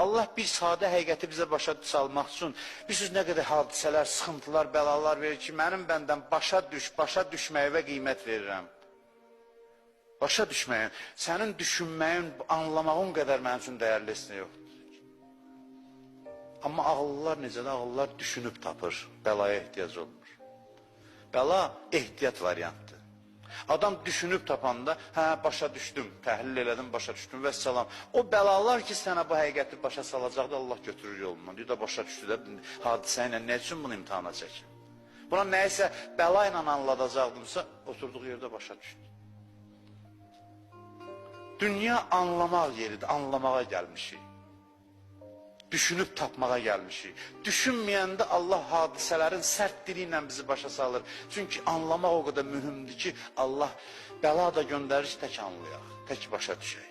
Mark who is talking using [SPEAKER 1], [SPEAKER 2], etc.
[SPEAKER 1] Allah bir sadə həqiqəti bizə başa salmaq üçün bilirsiniz nə qədər hadisələr, sıxıntılar, bəlalar verir ki, mənim bəndən başa düşməyivə qiymət verirəm. Başa düşməyin, sənin düşünməyin, anlamağın qədər mənim üçün dəyərli heç nə yoxdur. Amma ağıllılar necədir? Ağıllılar düşünüb tapır, bəlaya ehtiyac olmur. Bəla ehtiyat variantdır. Adam düşünüb tapanda, hə, başa düşdüm, təhlil elədim, başa düşdüm və səlam. O bəlalar ki, sənə bu həqiqəti başa salacaqdır, Allah götürür yolundan. Deyir də, başa düşdü də, hadisə ilə nə üçün bunu imtihana çəkin? Buna nəyisə bəla ilə anladacaqdımsa, oturduğu yerdə başa düşdü. Dünya anlamaq yeridir, anlamağa gəlmişik. Düşünüb tapmağa gəlmişik. Düşünməyəndə Allah hadisələrin sərt dili ilə bizi başa salır. Çünki anlamaq o qədər mühümdür ki, Allah bəla da göndərir ki, tək anlayaq, tək başa düşək.